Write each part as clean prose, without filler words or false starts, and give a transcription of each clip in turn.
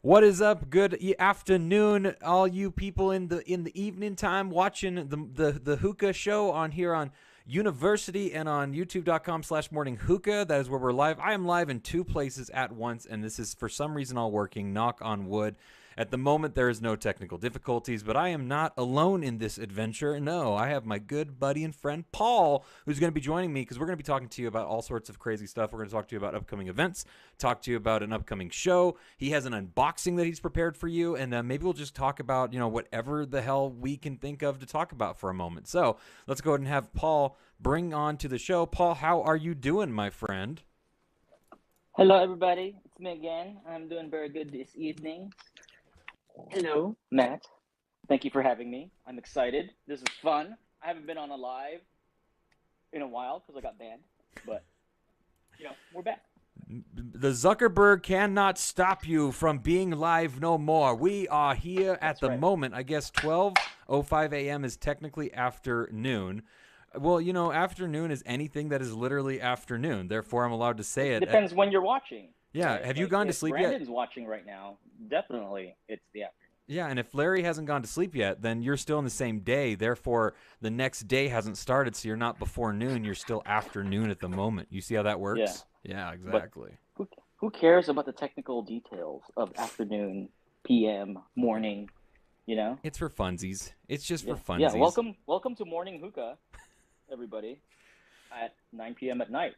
What is up? Good afternoon, all you people in the evening time watching the hookah show on here on University and on youtube.com/morning hookah. That is where we're live. I am live in two places at once, and this is for some reason all working. Knock on wood. At the moment, there is no technical difficulties, but I am not alone in this adventure. No, I have my good buddy and friend Paul, who's going to be joining me because we're going to be talking to you about all sorts of crazy stuff. We're going to talk to you about upcoming events, talk to you about an upcoming show. He has an unboxing that he's prepared for you, and maybe we'll just talk about, whatever the hell we can think of to talk about for a moment. So let's go ahead and have Paul bring on to the show. Paul, how are you doing, my friend? Hello, everybody. It's me again. I'm doing very good this evening. Hello, Matt. Thank you for having me. I'm excited. This is fun. I haven't been on a live in a while because I got banned, but we're back. The Zuckerberg cannot stop you from being live no more. We are here at the moment. I guess 12:05 a.m. is technically afternoon. Well, afternoon is anything that is literally afternoon. Therefore, I'm allowed to say it. Depends when you're watching. Yeah. Right? Have you gone to sleep yet? Brandon's watching right now. Definitely, it's the afternoon. Yeah, and if Larry hasn't gone to sleep yet, then you're still in the same day. Therefore, the next day hasn't started, so you're not before noon. You're still afternoon at the moment. You see how that works? Yeah, exactly. But who cares about the technical details of afternoon, PM, morning? It's for funsies. It's just for funsies. Yeah, welcome to Morning Hookah, everybody, at 9 p.m. at night.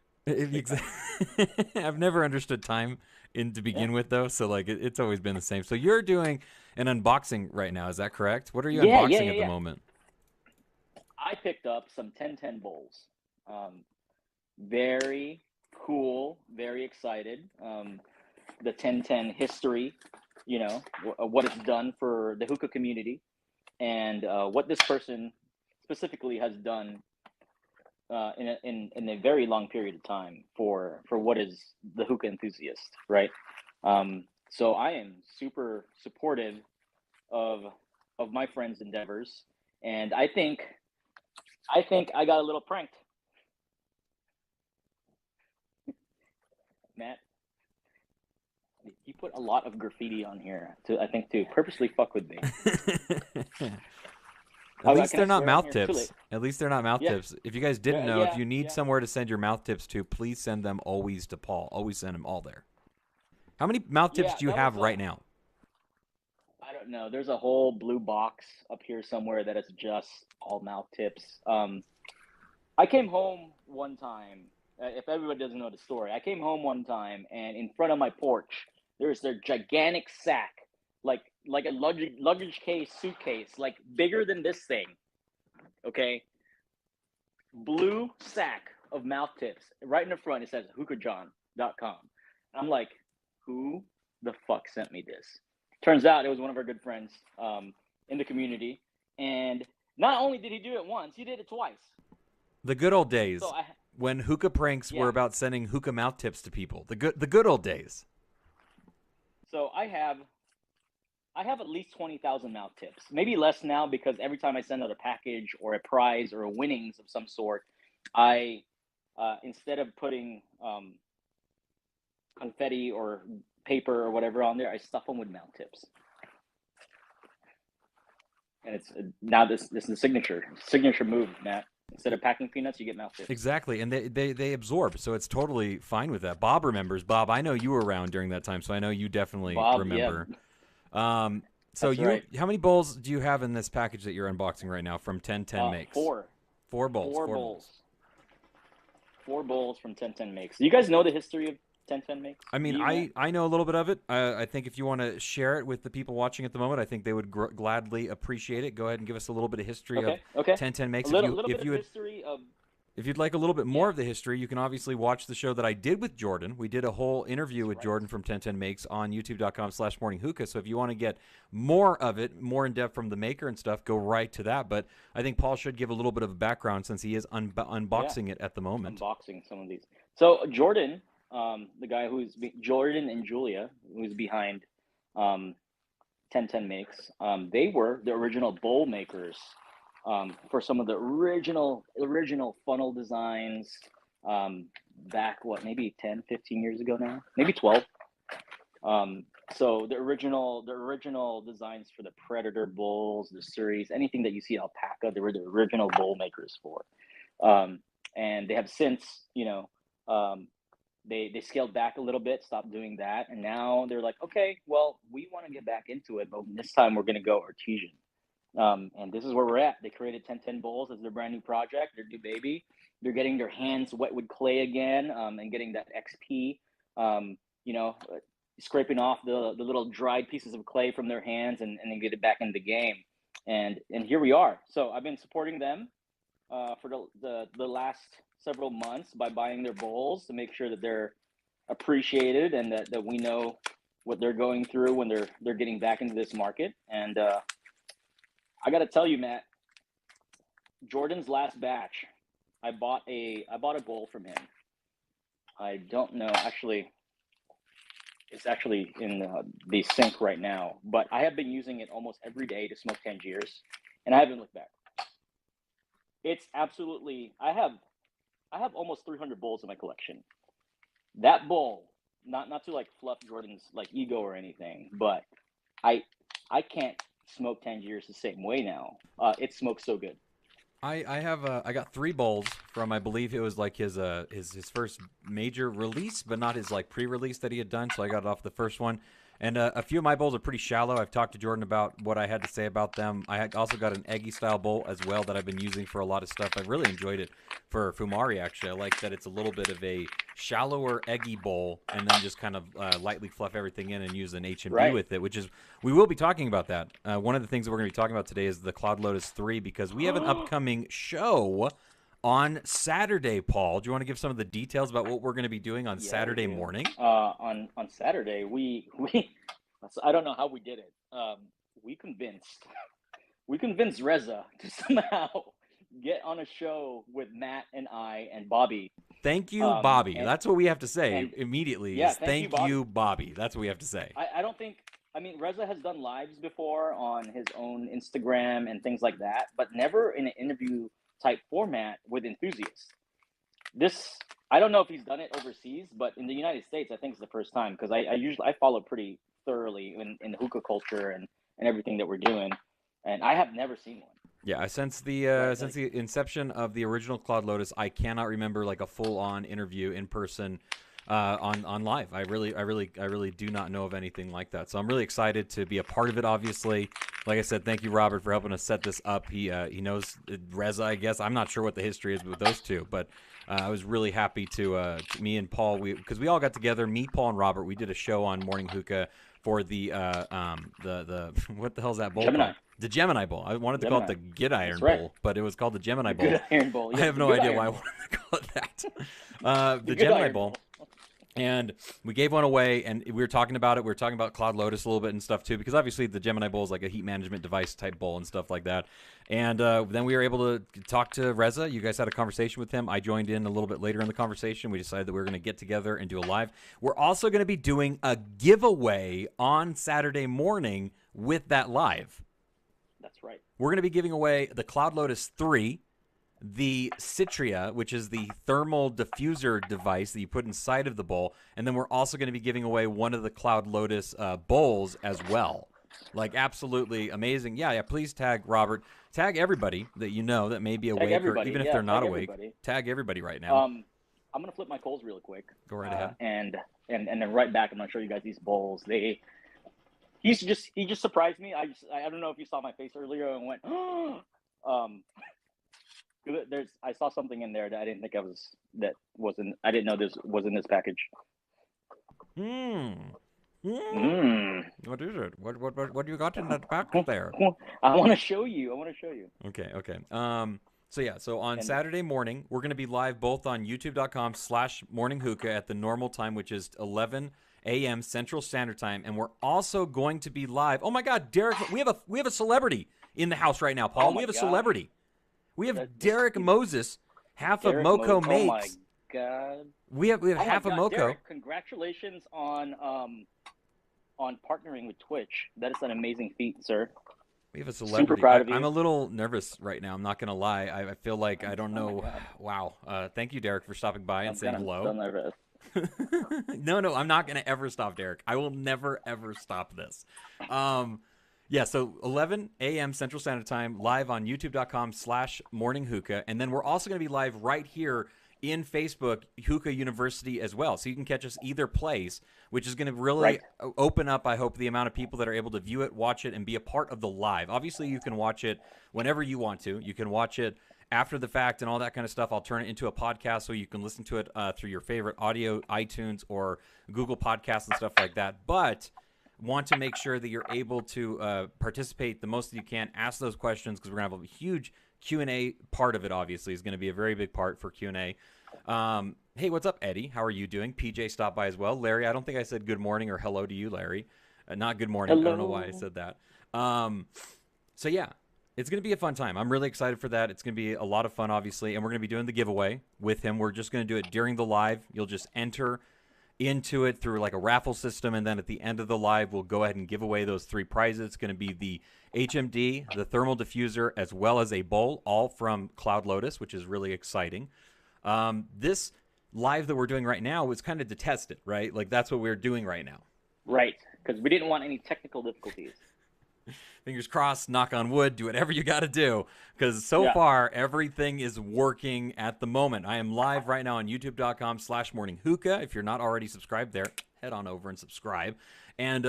I've never understood time to begin with, though, so it's always been the same. So you're doing an unboxing right now, is that correct? What are you unboxing at the moment? I picked up some 1010 bowls. Very cool, very excited. The 1010 history, what it's done for the hookah community, and what this person specifically has done in a very long period of time for what is the hookah enthusiast, right? So I am super supportive of my friend's endeavors, and I think I got a little pranked. Matt, he put a lot of graffiti on here to purposely fuck with me. At least they're not mouth tips. At least they're not mouth tips. If you guys didn't know, if you need somewhere to send your mouth tips to, please send them always to Paul. Always send them all there. How many mouth tips do you have right now? I don't know. There's a whole blue box up here somewhere that is just all mouth tips. I came home one time. If everybody doesn't know the story, I came home one time, and in front of my porch, there's their gigantic sack, like a luggage case, suitcase, like bigger than this thing. Okay, blue sack of mouth tips. Right in the front, it says hookahjohn.com. I'm like, who the fuck sent me this? Turns out it was one of our good friends in the community, and not only did he do it once, he did it twice. The good old days. So when hookah pranks were about sending hookah mouth tips to people. The good old days. So I have at least 20,000 mouth tips. Maybe less now, because every time I send out a package or a prize or a winnings of some sort, I instead of putting confetti or paper or whatever on there, I stuff them with mouth tips. And it's now this is the signature move, Matt. Instead of packing peanuts, you get mouth tips. Exactly, and they absorb, so it's totally fine with that. Bob remembers. Bob, I know you were around during that time, so I know you definitely remember. Yeah. So how many bowls do you have in this package that you're unboxing right now from 1010 Makes? Four bowls. Four bowls from 1010 Makes. Do you guys know the history of 1010 Makes? I mean, I know a little bit of it. I think if you want to share it with the people watching at the moment, I think they would gladly appreciate it. Go ahead and give us a little bit of history of 1010 Makes. If you'd like a little bit more of the history, you can obviously watch the show that I did with Jordan. We did a whole interview with Jordan from 1010 Makes on youtube.com/morning hookah. So if you want to get more of it, more in depth from the maker and stuff, go right to that. But I think Paul should give a little bit of a background since he is unboxing it at the moment. Unboxing some of these. So Jordan, the guy Jordan and Julia, who's behind 1010 Makes, they were the original bowl makers. For some of the original funnel designs back, maybe 10, 15 years ago now, maybe 12. So the original designs for the Predator bowls, the Series, anything that you see Alpaca, they were the original bowl makers for. Um, and they have since, um, they scaled back a little bit, stopped doing that, and now they're like, okay, well, we want to get back into it, but this time we're going to go artesian. And this is where we're at. They created 1010 bowls as their brand new project, their new baby. They're getting their hands wet with clay again, and getting that XP. Um, you know, scraping off the little dried pieces of clay from their hands, and then get it back in the game. And here we are. So I've been supporting them for the last several months by buying their bowls to make sure that they're appreciated, and that we know what they're going through when they're getting back into this market. And I got to tell you, Matt, Jordan's last batch, I bought a bowl from him. I don't know, actually, it's actually in the sink right now, but I have been using it almost every day to smoke Tangiers, and I haven't looked back. It's absolutely, I have almost 300 bowls in my collection. That bowl, not to like fluff Jordan's like ego or anything, but I can't smoke Tangiers the same way now. It smokes so good. I got 3 bowls from, I believe it was like his first major release, but not his like pre-release that he had done. So I got it off the first one. And a few of my bowls are pretty shallow. I've talked to Jordan about what I had to say about them. Also got an eggy style bowl as well that I've been using for a lot of stuff. I've really enjoyed it for Fumari, actually. I like that it's a little bit of a shallower eggy bowl, and then just kind of lightly fluff everything in and use an HMB Right. with it, which is, we will be talking about that. One of the things that we're going to be talking about today is the Cloud Lotus 3, because we have an upcoming show on Saturday. Paul, do you want to give some of the details about what we're going to be doing on Saturday morning? On Saturday, we I don't know how we did it. We convinced Reza to somehow get on a show with Matt and I and Bobby. Thank you, Bobby. and- That's what we have to say and- immediately. Yeah, is thank thank you, you, Bobby. That's what we have to say. I don't think, I mean, Reza has done lives before on his own Instagram and things like that, but never in an interview type format with enthusiasts. This, I don't know if he's done it overseas, but in the United States, I think it's the first time, because I follow pretty thoroughly in the hookah culture and everything that we're doing, and I have never seen one. Yeah, since the Right, since the inception of the original Cloud Lotus, I cannot remember like a full-on interview in person on live. I really do not know of anything like that. So I'm really excited to be a part of it. Obviously, like I said, thank you, Robert, for helping us set this up. He knows Reza, I guess. I'm not sure what the history is with those two, but I was really happy to me and Paul, because we all got together, me, Paul, and Robert. We did a show on Morning Hookah for the what the hell is that bowl Gemini. called? The Gemini Bowl. I wanted to call it the Get Iron That's right. Bowl, but it was called the Gemini Bowl. Good Iron Bowl. I Yeah, have no Good idea Iron why I Bowl. wanted to call it that. The Good Gemini Iron Bowl. And we gave one away, and we were talking about it. We were talking about Cloud Lotus a little bit and stuff too, because obviously the Gemini Bowl is like a heat management device type bowl and stuff like that. And then we were able to talk to Reza. You guys had a conversation with him. I joined in a little bit later in the conversation. We decided that we were going to get together and do a live. We're also going to be doing a giveaway on Saturday morning with that live. That's right. We're going to be giving away the Cloud Lotus 3, the Citria, which is the thermal diffuser device that you put inside of the bowl, and then we're also going to be giving away one of the Cloud Lotus bowls as well. Like, absolutely amazing. Yeah, please tag Robert. Tag everybody that you know that may be awake, or even if they're not awake. Tag everybody right now. I'm going to flip my coals real quick. Go right ahead. And then right back, I'm going to show you guys these bowls. He just surprised me. I don't know if you saw my face earlier and went, I saw something in there that I didn't think I didn't know this was in this package. What is it? What do you got in that pack there? I want to show you. Okay. So on Saturday morning, we're going to be live both on youtube.com/morninghookah at the normal time, which is 11 a.m. Central Standard Time, and we're also going to be live. Oh my God, Derek, we have a celebrity in the house right now, Paul. We have a celebrity. We have Derek Moses, half of Moco Mates. Oh my God. We have half of Moco. Derek, congratulations on partnering with Twitch. That is an amazing feat, sir. We have a celebrity. Super proud of you. I'm a little nervous right now. I'm not going to lie. I feel like I don't know. Wow. Thank you, Derek, for stopping by and saying hello. So nervous. No, I'm not going to ever stop, Derek. I will never, ever stop this. Um, yeah, so 11 a.m. Central Standard Time, live on youtube.com/morning hookah. And then we're also going to be live right here in Facebook, Hookah University as well. So you can catch us either place, which is going to really Right. open up, I hope, the amount of people that are able to view it, watch it, and be a part of the live. Obviously, you can watch it whenever you want to. You can watch it after the fact and all that kind of stuff. I'll turn it into a podcast so you can listen to it through your favorite audio, iTunes or Google Podcasts and stuff like that. But want to make sure that you're able to participate the most that you can, ask those questions, because we're going to have a huge Q&A part of it. Obviously is going to be a very big part for Q&A. Hey, what's up, Eddie? How are you doing? PJ stopped by as well. Larry, I don't think I said good morning or hello to you, Larry. Not good morning. I don't know why I Hello. said that. So yeah, it's going to be a fun time. I'm really excited for that. It's going to be a lot of fun, obviously, and we're going to be doing the giveaway with him. We're just going to do it during the live. You'll just enter into it through like a raffle system, and then at the end of the live, we'll go ahead and give away those 3 prizes. It's going to be the HMD, the thermal diffuser, as well as a bowl, all from Cloud Lotus, which is really exciting. This live that we're doing right now was kind of to test it, right? Like that's what we're doing right now. Right, because we didn't want any technical difficulties. Fingers crossed, knock on wood, do whatever you got to do, because so Yeah. far everything is working at the moment. I am live right now on youtube.com/morning hookah. If you're not already subscribed there, head on over and subscribe. And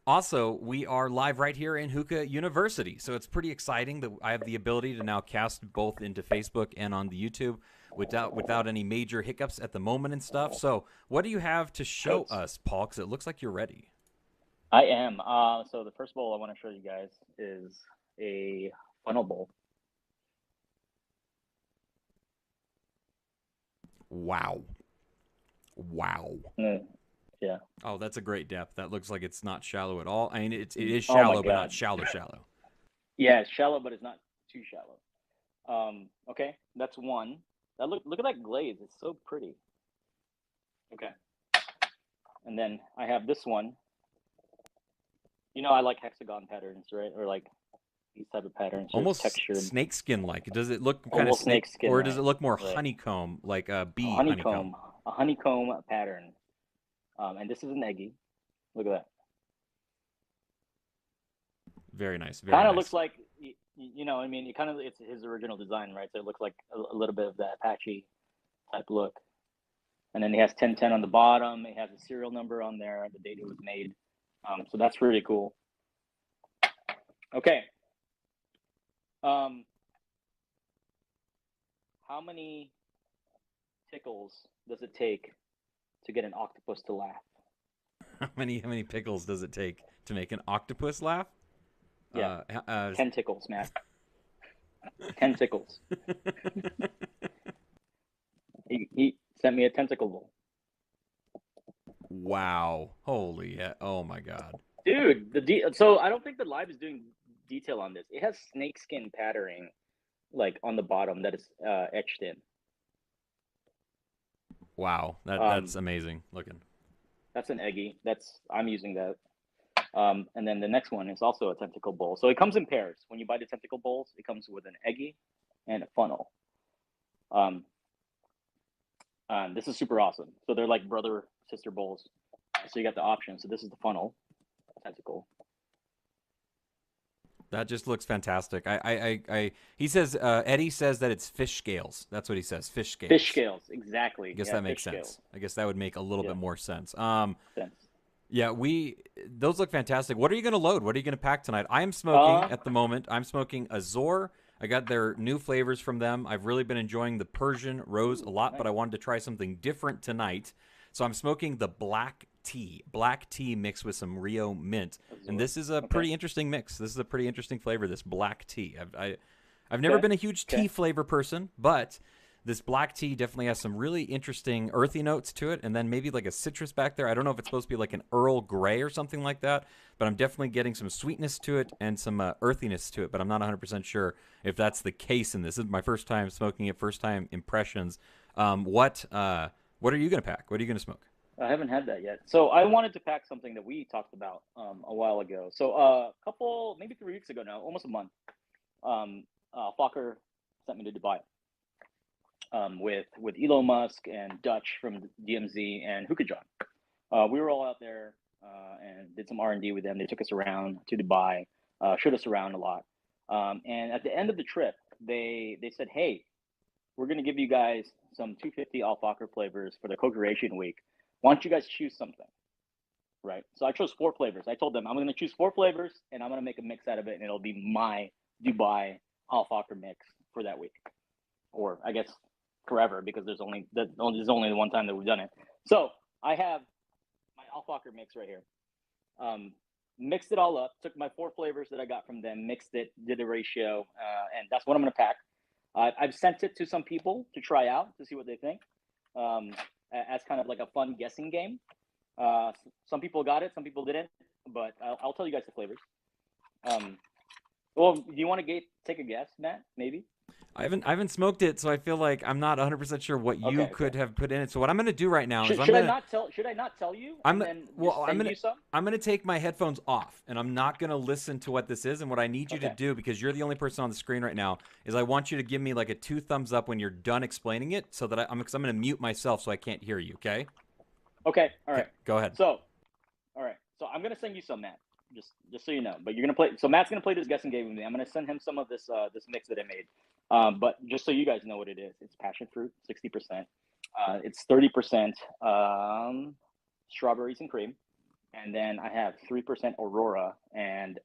also, we are live right here in Hookah University, so it's pretty exciting that I have the ability to now cast both into Facebook and on the YouTube without any major hiccups at the moment and stuff. So what do you have to show Totes. us, Paul? Because it looks like you're ready. I am. So the first bowl I want to show you guys is a funnel bowl. Wow. Mm, yeah. Oh, that's a great depth. That looks like it's not shallow at all. I mean, it is Oh my shallow, but not God. shallow. Yeah, it's shallow, but it's not too shallow. Okay, that's one. That look at that glaze. It's so pretty. Okay. And then I have this one. You know, I like hexagon patterns, right? Or like these type of patterns, just Almost textured, snakeskin like. Does it look kind of almost snake, snake skin or does it like, look more right? honeycomb, like a A bee honeycomb? honeycomb, a honeycomb pattern. And this is an eggy. Look at that. Very nice. Very Kind of nice. looks like, you know, I mean, it's his original design, right? So it looks like a little bit of that Apache type look. And then he has 1010 on the bottom. It has a serial number on there, the date it was made. So that's really cool. Okay. How many tickles does it take to get an octopus to laugh? How many pickles does it take to make an octopus laugh? Yeah, Uh, 10 tickles, Matt. 10 tickles. He sent me a tentacle bowl. Wow. Holy yeah. Oh my God. Dude, so I don't think the live is doing detail on this. It has snakeskin patterning, like on the bottom that is etched in. Wow. That's amazing looking. That's an eggy. I'm using that. And then the next one is also a tentacle bowl. So it comes in pairs. When you buy the tentacle bowls, it comes with an eggy and a funnel. This is super awesome. So they're like brother sister bowls. So you got the option. So this is the funnel tentacle. That just looks fantastic. He says, Eddie says that it's fish scales. That's what he says. Fish scales. Fish scales, exactly. I guess Yeah, that makes fish sense. scales. I guess that would make a little Yeah. bit more sense. Sense. Yeah, those look fantastic. What are you going to load? What are you going to pack tonight? I am smoking at the moment. I'm smoking Azor. I got their new flavors from them. I've really been enjoying the Persian Rose a lot, nice. but I wanted to try something different tonight. So I'm smoking the black tea mixed with some Rio mint. Azor. And this is a pretty interesting mix. This is a pretty interesting flavor, this black tea. I've never been a huge tea flavor person, but this black tea definitely has some really interesting earthy notes to it, and then maybe like a citrus back there. I don't know if it's supposed to be like an Earl Grey or something like that, but I'm definitely getting some sweetness to it and some earthiness to it, but I'm not 100% sure if that's the case in this. This is my first time smoking it, first time impressions. What are you going to pack? What are you going to smoke? I haven't had that yet. So I wanted to pack something that we talked about a while ago. So maybe 3 weeks ago now, almost a month, Fokker sent me to Dubai. with Elon Musk and Dutch from DMZ and Hookah John. We were all out there and did some R&D with them. They took us around to Dubai, showed us around a lot. And at the end of the trip, they said, "Hey, we're going to give you guys some 250 Al Fakr flavors for the co-creation week. Why don't you guys choose something?" Right. So I chose 4 flavors. I told them I'm going to choose 4 flavors and I'm going to make a mix out of it, and it'll be my Dubai Al Fakr mix for that week, or I guess forever, because there's only the one time that we've done it. So I have my Al Fakr mix right here. Mixed it all up. Took my 4 flavors that I got from them, mixed it, did a ratio, and that's what I'm going to pack. I've sent it to some people to try out to see what they think, as kind of like a fun guessing game. Some people got it, some people didn't, but I'll tell you guys the flavors. Well, do you want to take a guess, Matt? Maybe. I haven't smoked it, so I feel like I'm not 100% sure what you could have put in it. So what I'm going to do right now is should I not tell you? I'm going to take my headphones off, and I'm not going to listen to what this is. And what I need you to do, because you're the only person on the screen right now, is I want you to give me like a 2 thumbs up when you're done explaining it, so that I'm going to mute myself so I can't hear you. Okay. Okay. All right. Okay, go ahead. So I'm going to send you some, Matt. Just so you know. But you're going to play. So Matt's going to play this guessing game with me. I'm going to send him some of this mix that I made. But just so you guys know what it is, it's passion fruit, 60%. It's 30% strawberries and cream, and then I have 3% Aurora and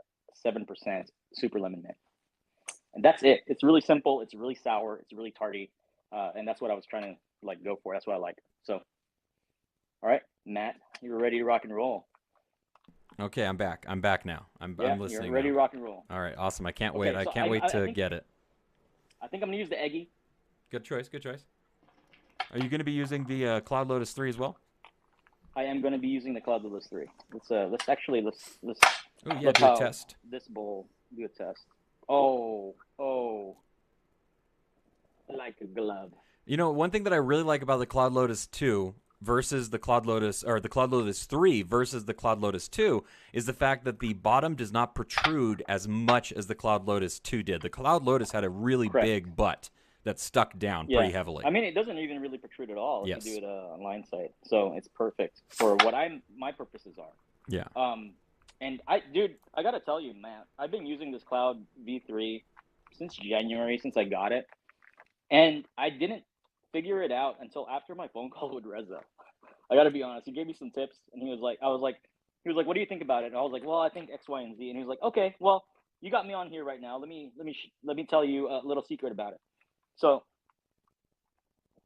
7% super lemon mint. And that's it. It's really simple. It's really sour. It's really tarty, and that's what I was trying to like go for. That's what I like. So, all right, Matt, you're ready to rock and roll. Okay, I'm back. I'm back now. I'm listening. You're ready now. to rock and roll. All right, awesome. I can't wait. I can't wait to get it. I think I'm going to use the Eggy. Good choice. Good choice. Are you going to be using the Cloud Lotus 3 as well? I am going to be using the Cloud Lotus 3. Let's do a test. This bowl, do a test. Oh, like a glove. You know, one thing that I really like about the Cloud Lotus 2 versus the Cloud Lotus, or the Cloud Lotus 3 versus the Cloud Lotus 2, is the fact that the bottom does not protrude as much as the Cloud Lotus 2 did. The Cloud Lotus had a really big butt that stuck down pretty heavily. I mean, it doesn't even really protrude at all if you do it on line sight. So it's perfect for what my purposes are. Yeah. And I got to tell you, Matt, I've been using this Cloud V3 since January, since I got it. And I didn't figure it out until after my phone call with Reza. I got to be honest. He gave me some tips, and he was like, what do you think about it? And I was like, well, I think X, Y, and Z. And he was like, okay, well, you got me on here right now. Let me tell you a little secret about it. So,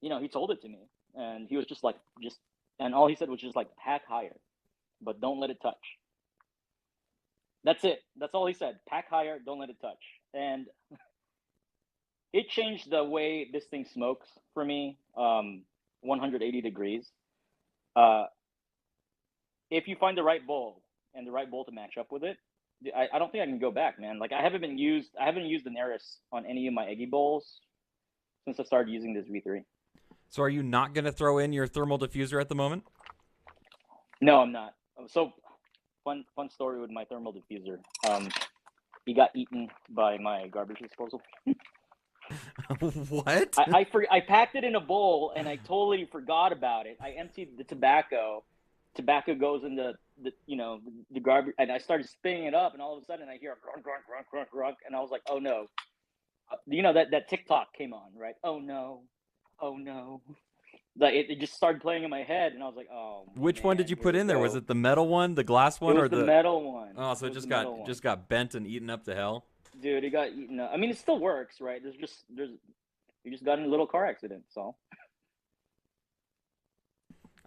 he told it to me, and he was just like, and all he said was just like, pack higher, but don't let it touch. That's it. That's all he said. Pack higher, don't let it touch. And it changed the way this thing smokes for me, 180 degrees. If you find the right bowl and the right bowl to match up with it, I don't think I can go back, man. Like I haven't used the Neris on any of my Eggy bowls since I started using this V3. So are you not going to throw in your thermal diffuser at the moment? No, I'm not. So fun story with my thermal diffuser. He got eaten by my garbage disposal. What? I packed it in a bowl and I totally forgot about it. I emptied the tobacco. Tobacco goes in the garbage, and I started spinning it up, and all of a sudden I hear a grunk, grunk, grunk, grunk, grunk, and I was like, oh no. That TikTok came on, right? Oh no. Like it just started playing in my head, and I was like, oh. Which one did you put in there? Was it the metal one, the glass one, or the metal one? Oh, so it just got bent and eaten up to hell. Dude, it got eaten up. I mean, it still works, right? You just got in a little car accident, so.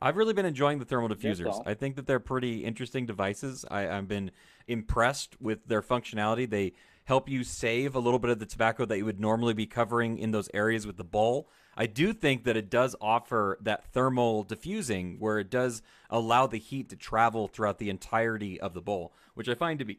I've really been enjoying the thermal diffusers. I think that they're pretty interesting devices. I've been impressed with their functionality. They help you save a little bit of the tobacco that you would normally be covering in those areas with the bowl. I do think that it does offer that thermal diffusing where it does allow the heat to travel throughout the entirety of the bowl, which I find to be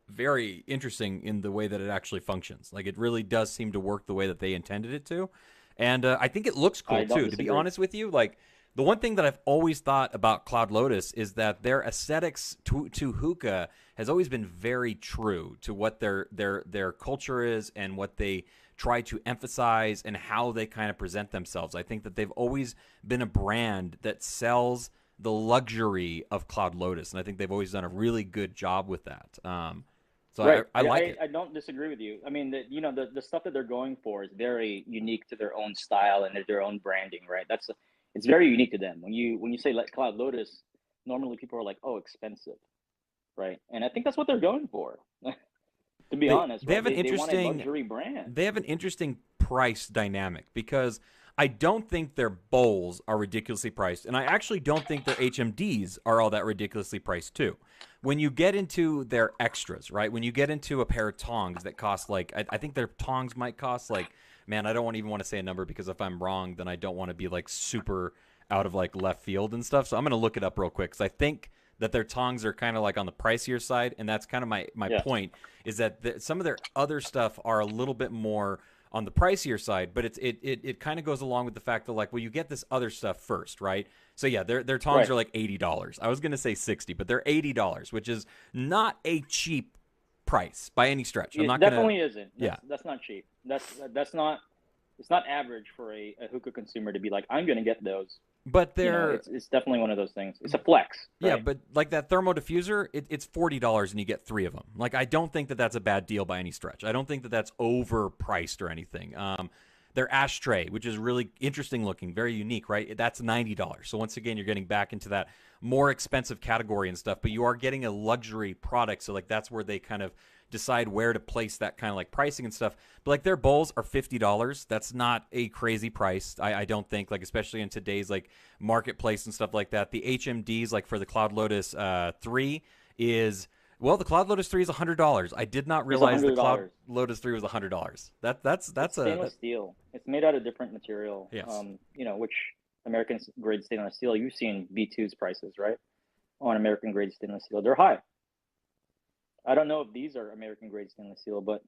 very interesting in the way that it actually functions. Like it really does seem to work the way that they intended it to. And I think it looks cool too, to be honest with you. Like the one thing that I've always thought about Cloud Lotus is that their aesthetics to hookah has always been very true to what their culture is and what they try to emphasize and how they kind of present themselves. I think that they've always been a brand that sells the luxury of Cloud Lotus, and I think they've always done a really good job with that. So Right. I like it. I don't disagree with you. I mean, the stuff that they're going for is very unique to their own style and their own branding, right? It's very unique to them. When you say like Cloud Lotus, normally people are like, oh, expensive, right? And I think that's what they're going for. To be honest, They right? have an They want a interesting luxury brand. they have an interesting price dynamic because I don't think their bowls are ridiculously priced, and I actually don't think their HMDs are all that ridiculously priced too. When you get into their extras, right? When you get into a pair of tongs that cost like I think their tongs might cost like, man, I don't even want to say a number because if I'm wrong, then I don't want to be like super out of like left field and stuff. So I'm gonna look it up real quick because I think that their tongs are kind of like on the pricier side, and that's kind of my Yeah. point is that some of their other stuff are a little bit more on the pricier side, but it kind of goes along with the fact that like, well, you get this other stuff first, right? So yeah, their tongs Right. are like $80. I was gonna say 60, but they're $80, which is not a cheap price by any stretch. I'm It not gonna. definitely isn't. Yeah, That's not cheap. That's not. It's not average for a hookah consumer to be like, I'm going to get those. but You know, they're it's definitely one of those things. It's a flex, yeah, right? but like that thermo diffuser, it's $40 and you get three of them. Like I don't think that that's a bad deal by any stretch. I don't think that that's overpriced or anything. Their ashtray, which is really interesting looking, very unique, right? That's $90. So once again, you're getting back into that more expensive category and stuff, but you are getting a luxury product. So like that's where they kind of decide where to place that kind of like pricing and stuff. But like their bowls are $50. That's not a crazy price. I don't think, like especially in today's like marketplace and stuff like that. The HMDs like for the Cloud Lotus 3 is well, the Cloud Lotus 3 is $100. I did not It's realize the Cloud $100. Lotus 3 was $100. That's It's stainless steel. It's made out of different material. Yes. Which American grade stainless steel. You've seen B2's prices, right? On American grade stainless steel, they're high. I don't know if these are American grade stainless steel, but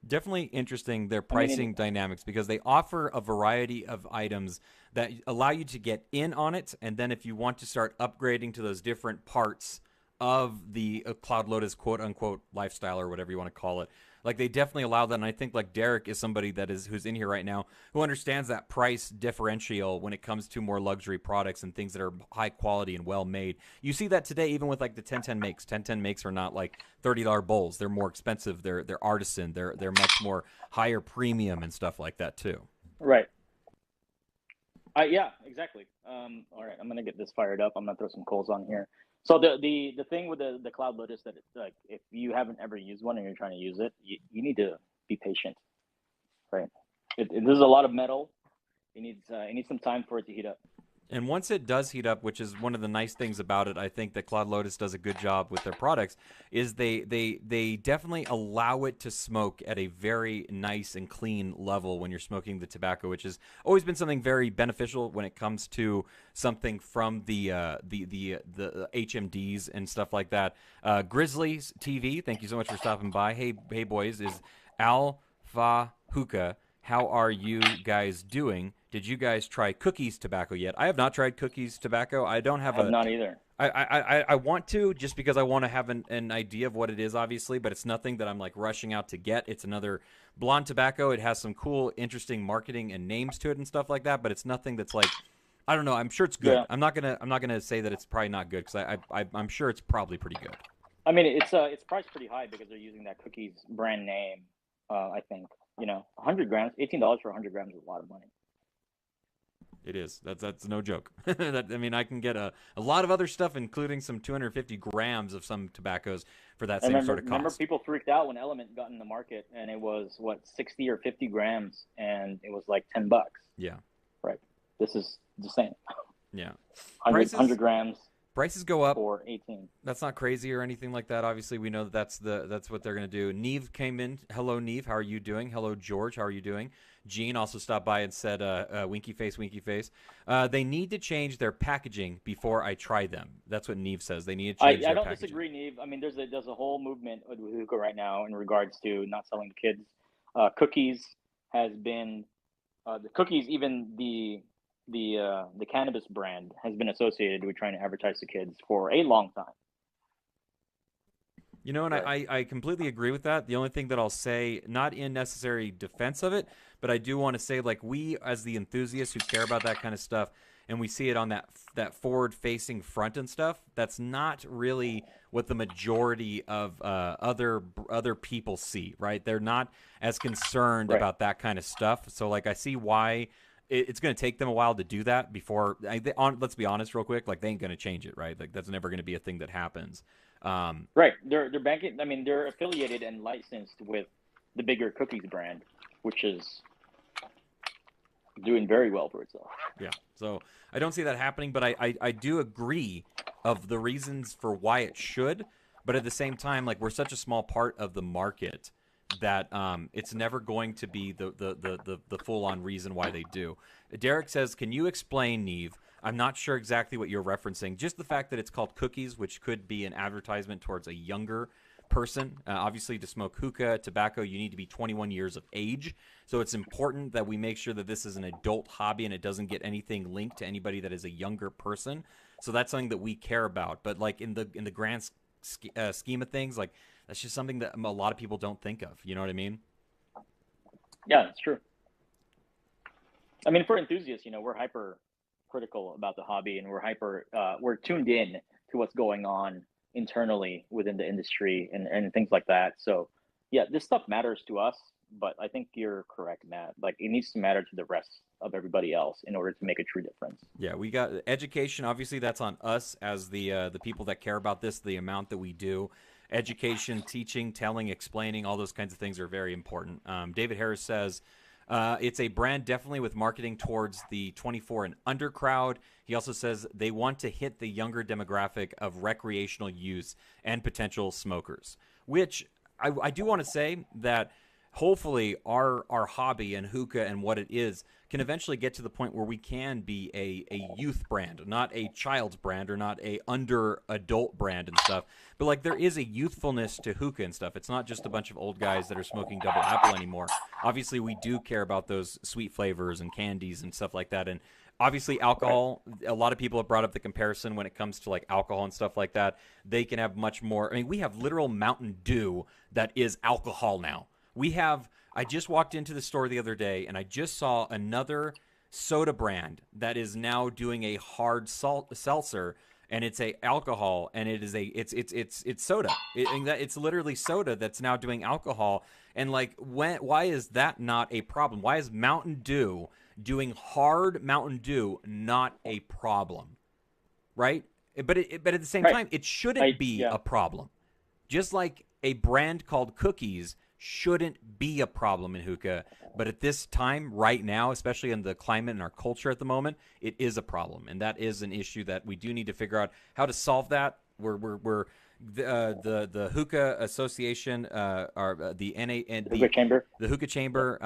definitely interesting their I mean, pricing dynamics because they offer a variety of items that allow you to get in on it, and then if you want to start upgrading to those different parts of the Cloud Lotus quote unquote lifestyle or whatever you want to call it, like they definitely allow that. And I think like Derek is somebody that is who's in here right now who understands that price differential when it comes to more luxury products and things that are high quality and well made. You see that today even with like the 1010 makes. 1010 makes are not like $30 bowls. They're more expensive. They're artisan. They're much more higher premium and stuff like that too. right. Yeah, exactly. All right, I'm gonna get this fired up. I'm gonna throw some coals on here. So the thing with the Cloud Lotus that it's like if you haven't ever used one and you're trying to use it, you need to be patient, right? There's a lot of metal. It needs some time for it to heat up. And once it does heat up, which is one of the nice things about it, I think that Cloud Lotus does a good job with their products, is they definitely allow it to smoke at a very nice and clean level when you're smoking the tobacco, which has always been something very beneficial when it comes to something from the HMDs and stuff like that. Grizzlies TV, thank you so much for stopping by. Hey boys, is Alpha Hookah. How are you guys doing? Did you guys try Cookies tobacco yet? I have not tried Cookies tobacco. I don't have I have not either. I want to just because I want to have an idea of what it is, obviously, but it's nothing that I'm like rushing out to get. It's another blonde tobacco. It has some cool, interesting marketing and names to it and stuff like that, but it's nothing that's like I don't know. I'm sure it's good. Yeah. I'm not gonna say that it's probably not good because I'm sure it's probably pretty good. I mean, it's priced pretty high because they're using that Cookies brand name. I think 100 grams, $18 for 100 grams is a lot of money. It is. That's no joke. I mean, I can get a lot of other stuff, including some 250 grams of some tobaccos for that same sort of cost. Remember, people freaked out when Element got in the market, and it was what 60 or 50 grams, and it was like $10. Yeah. Right. This is the same. Yeah. 100 grams. Prices go up. For 18. That's not crazy or anything like that. Obviously, we know that's what they're going to do. Neve came in. Hello, Neve. How are you doing? Hello, George. How are you doing? Gene also stopped by and said, winky face, winky face. They need to change their packaging before I try them. That's what Neve says. They need to change their packaging. I don't disagree, Neve. I mean, there's a whole movement with hookah right now in regards to not selling to kids. Cookies has been the Cookies, even the cannabis brand has been associated with trying to advertise to kids for a long time. You know, and Right. I completely agree with that. The only thing that I'll say, not in necessary defense of it, but I do want to say, like, we as the enthusiasts who care about that kind of stuff, and we see it on that forward facing front and stuff. That's not really what the majority of other people see, right? They're not as concerned Right. about that kind of stuff. So, like, I see why it's going to take them a while to do that before. Let's be honest, real quick. Like, they ain't going to change it, right? Like, that's never going to be a thing that happens. Right. They're banking. I mean, they're affiliated and licensed with the bigger cookies brand, which is doing very well for itself. Yeah. So I don't see that happening, but I do agree of the reasons for why it should. But at the same time, like, we're such a small part of the market that it's never going to be the full on reason why they do. Derek says, "Can you explain, Neve? I'm not sure exactly what you're referencing. Just the fact that it's called cookies, which could be an advertisement towards a younger person. Obviously, to smoke hookah, tobacco, you need to be 21 years of age. So it's important that we make sure that this is an adult hobby and it doesn't get anything linked to anybody that is a younger person. So that's something that we care about. But like in the grand scheme of things, like that's just something that a lot of people don't think of. You know what I mean? Yeah, that's true. I mean, for enthusiasts, we're hyper critical about the hobby, and we're tuned in to what's going on internally within the industry and things like that. So, yeah, this stuff matters to us, but I think you're correct, Matt. Like, it needs to matter to the rest of everybody else in order to make a true difference. Yeah, we got education. Obviously, that's on us as the people that care about this. The amount that we do, education, teaching, telling, explaining, all those kinds of things are very important. David Harris says it's a brand definitely with marketing towards the 24 and under crowd. He also says they want to hit the younger demographic of recreational use and potential smokers, which I do want to say that hopefully our hobby and hookah and what it is can eventually get to the point where we can be a youth brand, not a child's brand or not a under adult brand and stuff. But like there is a youthfulness to hookah and stuff. It's not just a bunch of old guys that are smoking double apple anymore. Obviously, we do care about those sweet flavors and candies and stuff like that. And obviously alcohol, a lot of people have brought up the comparison when it comes to like alcohol and stuff like that. They can have much more. I mean, we have literal Mountain Dew that is alcohol now. We have, I just walked into the store the other day and I just saw another soda brand that is now doing a hard seltzer, and it's a alcohol, and it is a it's soda. It's literally soda that's now doing alcohol. And like, why is that not a problem? Why is Mountain Dew doing hard Mountain Dew not a problem? Right? But at the same Right. time, it shouldn't be Yeah. a problem. Just like a brand called Cookies shouldn't be a problem in hookah, but at this time, right now, especially in the climate and our culture at the moment, it is a problem, and that is an issue that we do need to figure out how to solve that. We're the Hookah Association, the NA and The chamber. the Hookah Chamber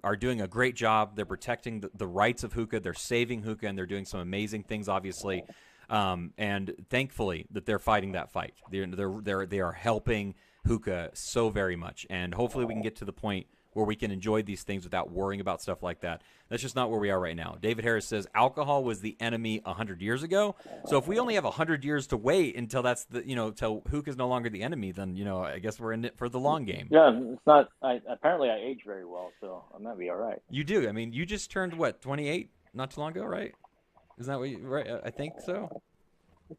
are doing a great job. They're protecting the rights of hookah. They're saving hookah, and they're doing some amazing things, obviously. And thankfully that they're fighting that fight. They are helping hookah so very much, and hopefully we can get to the point where we can enjoy these things without worrying about stuff like that. That's just not where we are right now. David Harris says alcohol was the enemy 100 years ago. So if we only have 100 years to wait until till hookah is no longer the enemy, then I guess we're in it for the long game. Yeah, it's not. Apparently I age very well, so I might be all right. You do. I mean, you just turned what, 28 not too long ago, right? Isn't that what right? I think so.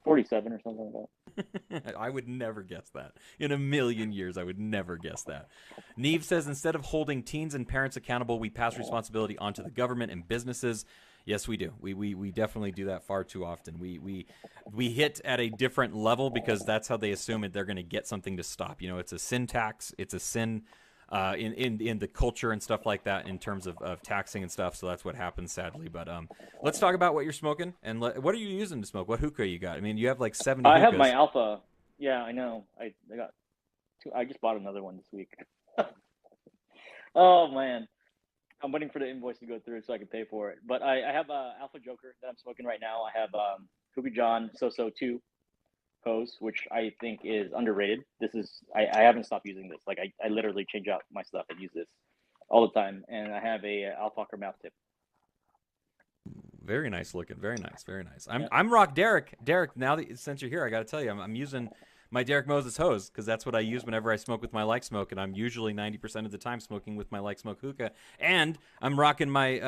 47 or something like that. I would never guess that. In a million years, I would never guess that. Neve says, instead of holding teens and parents accountable, we pass responsibility onto the government and businesses. Yes, we do. We definitely do that far too often. We hit at a different level because that's how they assume it. They're going to get something to stop. It's a sin tax. It's a sin in the culture and stuff like that in terms of taxing and stuff. So that's what happens, sadly. But let's talk about what you're smoking and what are you using to smoke? What hookah you got? I mean, you have like 70 I hookahs. have my Alpha. Yeah, I know. I got two. I just bought another one this week. Oh man, I'm waiting for the invoice to go through so I can pay for it. But I have a Alpha Joker that I'm smoking right now. I have Kuki John Soso 2 hose, which I think is underrated. This is I haven't stopped using this. Like I literally change out my stuff and use this all the time. And I have a Alpaca mouth tip. Very nice looking. Very nice. Very nice. I'm Rock Derek. Derek, now that since you're here, I got to tell you, I'm using my Derek Moses hose, because that's what I use whenever I smoke with my Like Smoke, and I'm usually 90% of the time smoking with my Like Smoke hookah. And I'm rocking my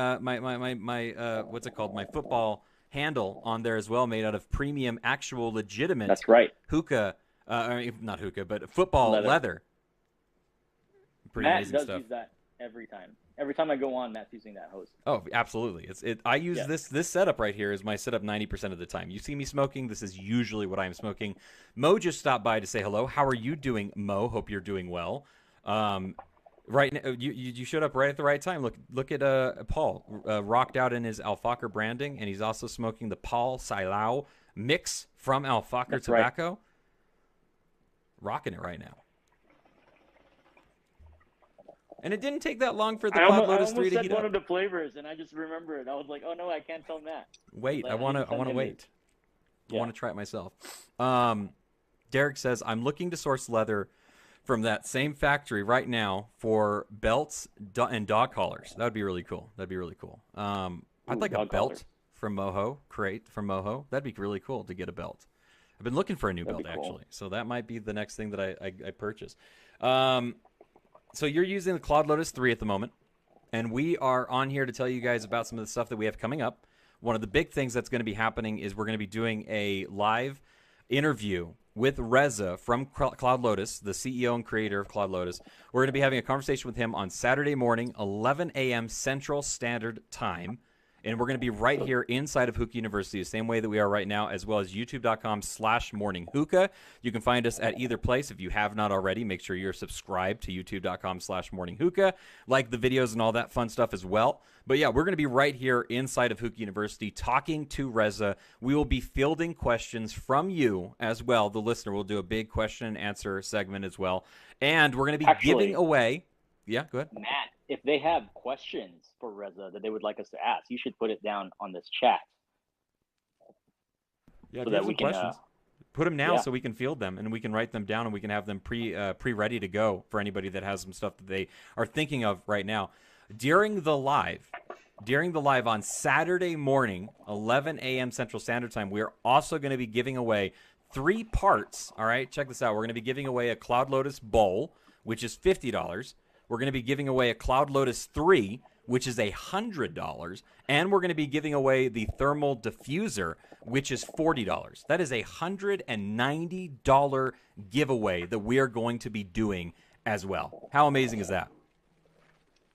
what's it called? My football handle on there as well, made out of premium, actual, legitimate That's right. hookah. Not hookah, but football leather. Pretty Matt amazing does stuff. use that every time. Every time I go on, Matt's using that hose. Oh, absolutely. I use this setup right here is my setup 90% of the time. You see me smoking, this is usually what I'm smoking. Mo just stopped by to say hello. How are you doing, Mo? Hope you're doing well. Right now, you showed up right at the right time. Look at Paul, rocked out in his Alfaker branding, and he's also smoking the Paul Silao mix from Alfaker Tobacco. Right. Rocking it right now. And it didn't take that long for the Cloud Lotus 3 to heat up. I almost said one of the flavors, and I just remembered. I was like, oh, no, I can't tell Matt. Wait, I want to wait. I want to try it myself. Derek says, I'm looking to source leather from that same factory right now for belts and dog collars. That would be really cool. I'd like a belt from Moho, crate from Moho. That'd be really cool to get a belt. I've been looking for a new belt, actually. So that might be the next thing that I purchase. So you're using the Cloud Lotus 3 at the moment, and we are on here to tell you guys about some of the stuff that we have coming up. One of the big things that's going to be happening is we're going to be doing a live interview with Reza from Cloud Lotus, the CEO and creator of Cloud Lotus. We're going to be having a conversation with him on Saturday morning, 11 a.m. Central Standard Time. And we're going to be right here inside of Hookah University, the same way that we are right now, as well as youtube.com/morninghookah. You can find us at either place. If you have not already, make sure you're subscribed to youtube.com/morninghookah. Like the videos and all that fun stuff as well. But yeah, we're going to be right here inside of Hookah University talking to Reza. We will be fielding questions from you as well. The listener will do a big question and answer segment as well. And we're going to be giving away. Yeah, go ahead. Matt, if they have questions for Reza that they would like us to ask, you should put it down on this chat. Yeah, so that we can questions. Put them now so we can field them and we can write them down and we can have them pre-ready to go for anybody that has some stuff that they are thinking of right now. During the live on Saturday morning, 11 a.m. Central Standard Time, we are also going to be giving away 3 parts. All right, check this out. We're going to be giving away a Cloud Lotus bowl, which is $50. We're going to be giving away a Cloud Lotus 3, which is $100. And we're going to be giving away the thermal diffuser, which is $40. That is a $190 giveaway that we are going to be doing as well. How amazing is that?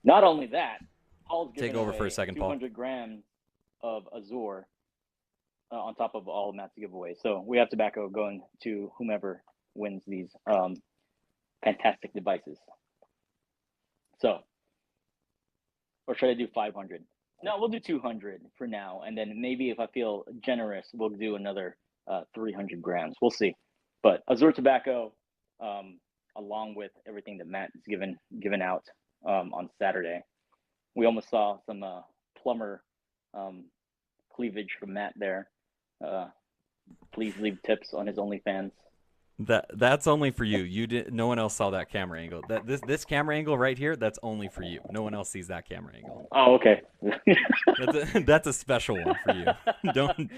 Not only that, Paul's giving Take over for a second, 200 grams of Azure on top of all of Matt's giveaways. So we have tobacco going to whomever wins these fantastic devices. So, or should I do 500? No, we'll do 200 for now. And then maybe if I feel generous, we'll do another 300 grams. We'll see. But Azure tobacco, along with everything that Matt is given out on Saturday. We almost saw some plumber cleavage from Matt there. Please leave tips on his OnlyFans. That's only for you. You did. No one else saw that camera angle. This camera angle right here. That's only for you. No one else sees that camera angle. Oh, okay. that's a special one for you. Don't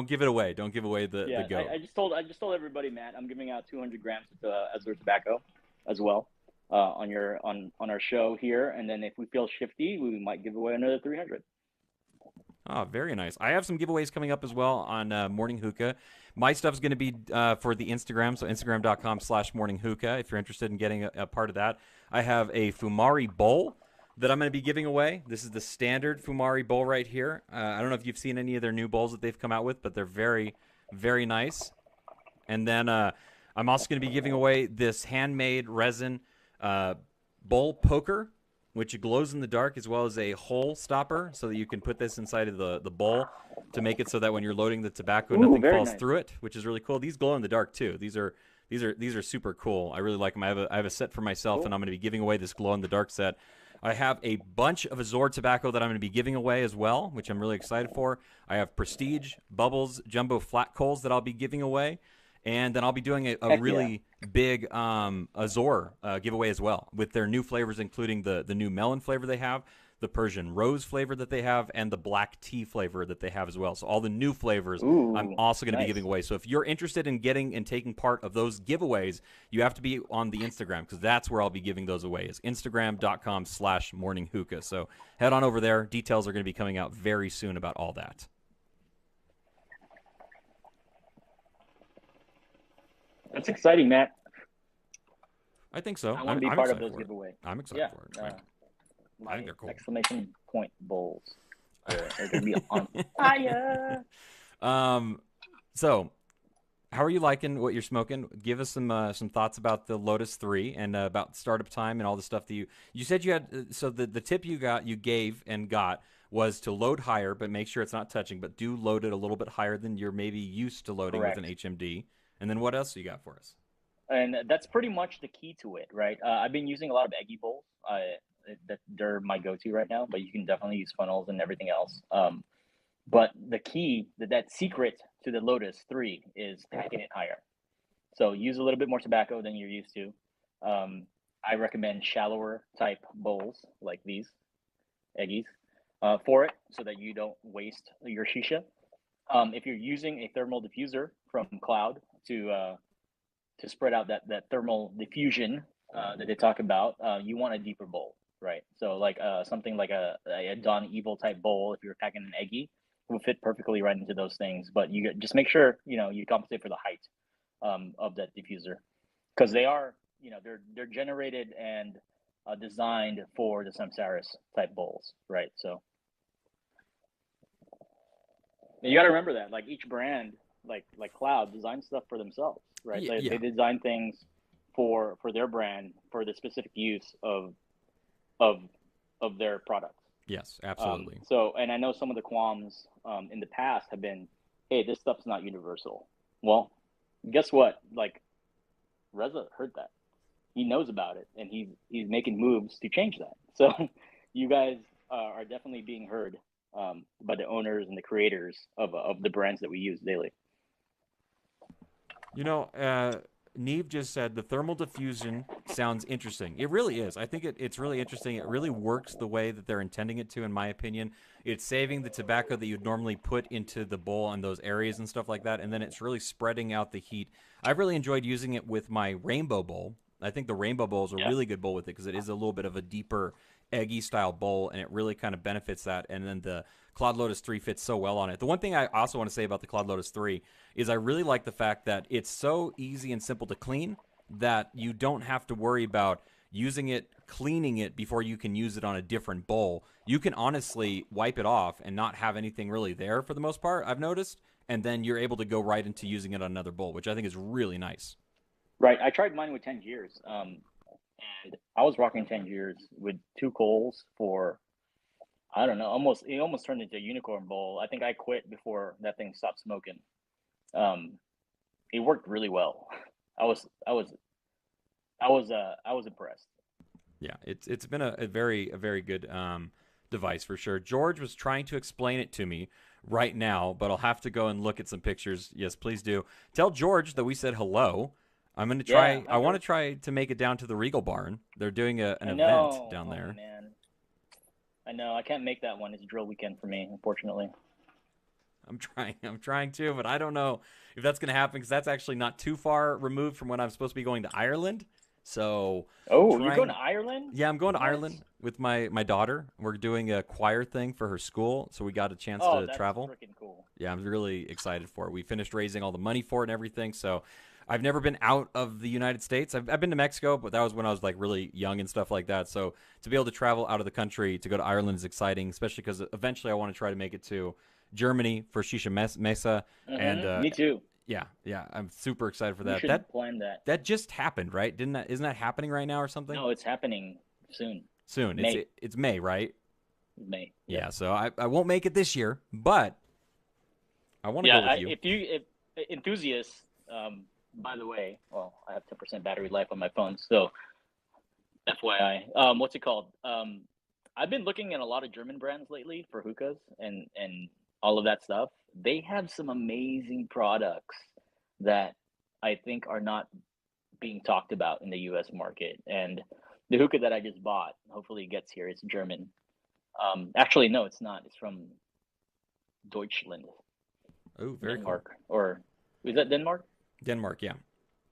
give it away. Don't give away the go. I just told everybody, Matt, I'm giving out 200 grams of Azure tobacco as well on our show here, and then if we feel shifty, we might give away another 300. Oh, very nice. I have some giveaways coming up as well on Morning Hookah. My stuff's going to be for the Instagram, so instagram.com/morninghookah if you're interested in getting a part of that. I have a Fumari bowl that I'm going to be giving away. This is the standard Fumari bowl right here. I don't know if you've seen any of their new bowls that they've come out with, but they're very, very nice. And then I'm also going to be giving away this handmade resin bowl poker, which glows in the dark, as well as a hole stopper, so that you can put this inside of the bowl to make it so that when you're loading the tobacco, nothing falls through it, which is really cool. These glow in the dark too. These are super cool. I really like them. I have a set for myself, and I'm going to be giving away this glow in the dark set. I have a bunch of Azure tobacco that I'm going to be giving away as well, which I'm really excited for. I have Prestige, Bubbles, Jumbo Flat Coals that I'll be giving away. And then I'll be doing a really big Azure giveaway as well with their new flavors, including the new melon flavor they have. the Persian rose flavor that they have, and the black tea flavor that they have as well. So all the new flavors I'm Ooh, also going to be nice. giving away. So if you're interested in getting and taking part of those giveaways, you have to be on the Instagram, because that's where I'll be giving those away, is Instagram.com/morninghookah. So head on over there. Details are going to be coming out very soon about all that. That's exciting, Matt. I think so. I want to be I'm part of excited those for it. giveaway. I'm excited Yeah, for it. I my think they're cool. exclamation point bowls are going to be on fire. So how are you liking what you're smoking? Give us some thoughts about the Lotus 3 and about startup time and all the stuff that you said you had. So the tip you gave and got was to load higher, but make sure it's not touching. But do load it a little bit higher than you're maybe used to loading with an Correct. HMD. And then what else you got for us? And that's pretty much the key to it, right? I've been using a lot of Eggy bowls. That they're my go-to right now, but you can definitely use funnels and everything else. But the key, that secret to the Lotus 3 is packing it higher. So use a little bit more tobacco than you're used to. I recommend shallower type bowls like these Eggies for it, so that you don't waste your shisha. If you're using a thermal diffuser from Cloud to spread out that thermal diffusion that they talk about, you want a deeper bowl, right? So like something like a Don Evil type bowl, if you're packing an Eggy, will fit perfectly right into those things. But you just make sure you compensate for the height of that diffuser, because they are they're generated and designed for the Samsaris type bowls, right? So you got to remember that, like each brand, like Cloud, designs stuff for themselves, right? They Yeah. design things for their brand, for the specific use of of their products. Yes, absolutely. So, and I know some of the qualms in the past have been, hey, this stuff's not universal. Well, guess what? Like Reza heard that. He knows about it, and he's making moves to change that. So, you guys are definitely being heard by the owners and the creators of the brands that we use daily. You know, Neve just said the thermal diffusion sounds interesting. It really is. I think it's really interesting. It really works the way that they're intending it to, in my opinion. It's saving the tobacco that you'd normally put into the bowl in those areas and stuff like that, and then it's really spreading out the heat. I've really enjoyed using it with my rainbow bowl. I think the rainbow bowl is a Yeah. really good bowl with it, because it is a little bit of a deeper, eggy style bowl, and it really kind of benefits that. And then the Cloud Lotus 3 fits so well on it. The one thing I also want to say about the Cloud Lotus 3 is I really like the fact that it's so easy and simple to clean that you don't have to worry about using it, cleaning it before you can use it on a different bowl. You can honestly wipe it off and not have anything really there for the most part, I've noticed, and then you're able to go right into using it on another bowl, which I think is really nice. Right. I tried mine with Tangiers, and I was rocking Tangiers with two coals for, I don't know, it almost turned into a unicorn bowl. I think I quit before that thing stopped smoking. Um, it worked really well. I was I was I was impressed. Yeah, it's been a very good device for sure. George was trying to explain it to me right now, but I'll have to go and look at some pictures. Yes, please do. Tell George that we said hello. I'm gonna Yeah, try. hi I want to George. try to make it down to the Regal Barn. They're doing an I event know. down Oh there. man, I know. I can't make that one. It's drill weekend for me, unfortunately. I'm trying. I'm trying to, but I don't know if that's gonna happen, because that's actually not too far removed from when I'm supposed to be going to Ireland. So Oh, you're going trying. to Ireland? Yeah, I'm going to What? Ireland with my daughter. We're doing a choir thing for her school, so we got a chance Oh, to that's travel. freaking cool. Yeah, I'm really excited for it. We finished raising all the money for it and everything. So I've never been out of the United States. I've been to Mexico, but that was when I was like really young and stuff like that. So to be able to travel out of the country to go to Ireland is exciting, especially because eventually I want to try to make it to Germany for Shisha Mesa. And Me too. yeah, I'm super excited for We that. should plan that. That just happened, right? Didn't that isn't that happening right now or something? No, it's happening soon. Soon. May. It's May, right? May. Yeah. So I won't make it this year, but I want to Yeah. go with you. If enthusiasts, by the way, well, I have 10% battery life on my phone, so FYI. What's it called? I've been looking at a lot of German brands lately for hookahs and all of that stuff. They have some amazing products that I think are not being talked about in the U.S. market. And the hookah that I just bought, hopefully it gets here. It's German. Actually, no, it's not. It's from Deutschland, Oh, very cool. Denmark, or is that Denmark? Denmark, yeah.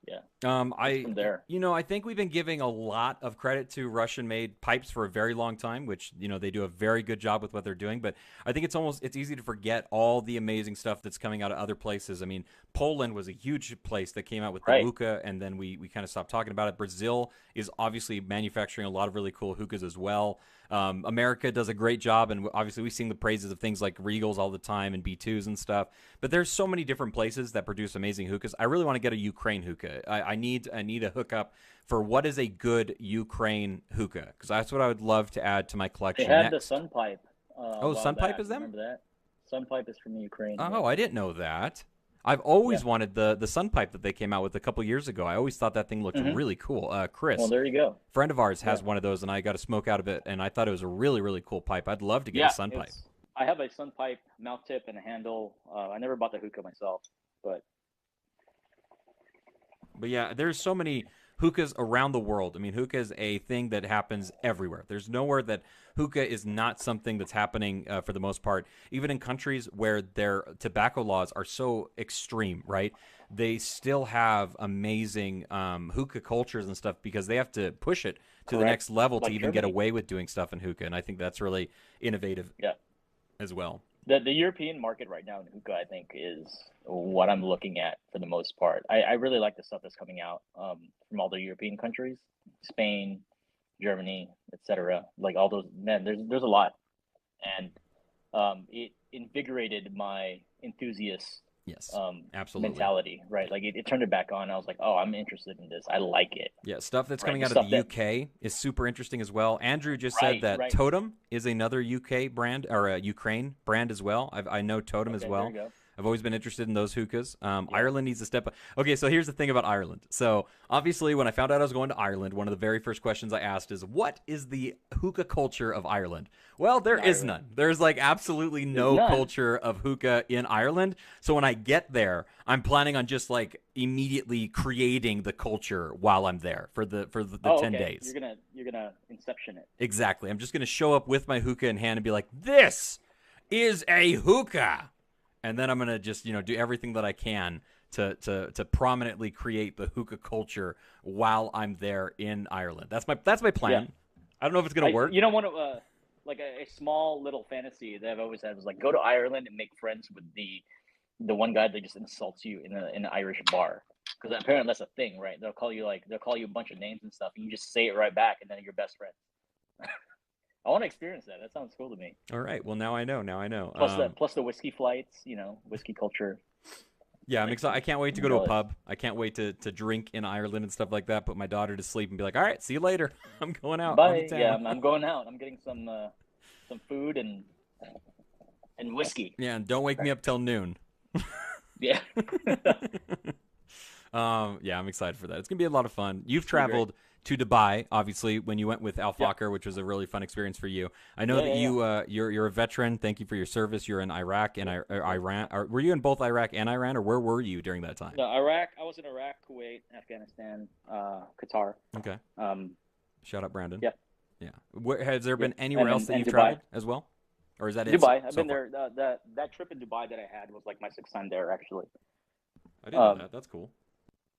Yeah, it's I, from there. I think we've been giving a lot of credit to Russian-made pipes for a very long time, which they do a very good job with what they're doing. But I think it's easy to forget all the amazing stuff that's coming out of other places. I mean, Poland was a huge place that came out with the Right. hookah, and then we kind of stopped talking about it. Brazil is obviously manufacturing a lot of really cool hookahs as well. America does a great job, and obviously we sing the praises of things like Regals all the time and B2s and stuff. But there's so many different places that produce amazing hookahs. I really want to get a Ukraine hookah. I need a hookup for what is a good Ukraine hookah, because that's what I would love to add to my They collection had the next. Sun Pipe a Oh, while Sunpipe back. is them? Remember that? Sun Pipe is from Ukraine. Yeah. Oh, I didn't know that. I've Yeah. always wanted the Sunpipe that they came out with a couple years ago. I always thought that thing looked Hmm. really cool. Well, Chris, there you go. friend of ours, Yeah. has one of those, and I got to smoke out of it, and I thought it was a really, really cool pipe. I'd love to get a Yeah. Sunpipe. I have a Sun Pipe mouth tip and a handle. I never bought the hookah myself, but But yeah, there's so many hookahs around the world. I mean, hookah is a thing that happens everywhere. There's nowhere that hookah is not something that's happening for the most part. Even in countries where their tobacco laws are so extreme, right? They still have amazing hookah cultures and stuff because they have to push it to the correct. next level to Like even get Germany. away with doing stuff in hookah. And I think that's really innovative Yeah. as well. The European market right now in hookah, I think, is what I'm looking at for the most part. I really like the stuff that's coming out from all the European countries, Spain, Germany, etc. Like all those, man, there's a lot, and it invigorated my enthusiast Yes, absolutely. mentality, right? Like it turned it back on. I was like, oh, I'm interested in this. I like it, Yeah, stuff that's right? coming The out of the stuff that, UK is super interesting as well. Andrew just said right, that right. Totem is another UK brand or a Ukraine brand as well. I know Totem as Okay, there well. you go. I've always been interested in those hookahs. Yeah. Ireland needs to step up. Okay, so here's the thing about Ireland. So obviously, when I found out I was going to Ireland, one of the very first questions I asked is, "What is the hookah culture of Ireland?" Well, there In is Ireland, none. There's like absolutely there's no none. culture of hookah in Ireland. So when I get there, I'm planning on just like immediately creating the culture while I'm there for the Oh, 10 okay. days. You're gonna inception it. Exactly. I'm just going to show up with my hookah in hand and be like, "This is a hookah." And then I'm going to just, do everything that I can to prominently create the hookah culture while I'm there in Ireland. That's my plan. Yeah. I don't know if it's going to work. One of like a small little fantasy that I've always had was like go to Ireland and make friends with the one guy that just insults you in an Irish bar, because apparently that's a thing, right? They'll call you a bunch of names and stuff, and you just say it right back, and then you're best friends. I want to experience that. That sounds cool to me. All right. Well, now I know. Now I know. Plus the whiskey flights, whiskey culture. Yeah, I'm Like, excited. I can't wait to go to a pub. I can't wait to drink in Ireland and stuff like that. Put my daughter to sleep and be like, "All right, see you later. I'm going out. I'm Bye. in town." Yeah, I'm going out. I'm getting some food and whiskey. Yeah, and don't wake me up till noon. Yeah. Yeah, I'm excited for that. It's gonna be a lot of fun. You've Great. traveled to Dubai, obviously, when you went with Al Yeah. Fakr, which was a really fun experience for you. I know Yeah, that yeah, you're a veteran. Thank you for your service. You're in Iraq and Iran. Were you in both Iraq and Iran, or where were you during that time? No, Iraq. I was in Iraq, Kuwait, Afghanistan, Qatar. Okay. Shout out Brandon. Yeah. Yeah. Has there been Yeah. anywhere else that And you've Dubai. traveled as well, or is that it? Dubai. I've so been far? there. That trip in Dubai that I had was like my sixth time there, actually. I didn't know Um, that. That's cool.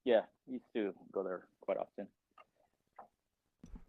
Yeah, used to go there quite often.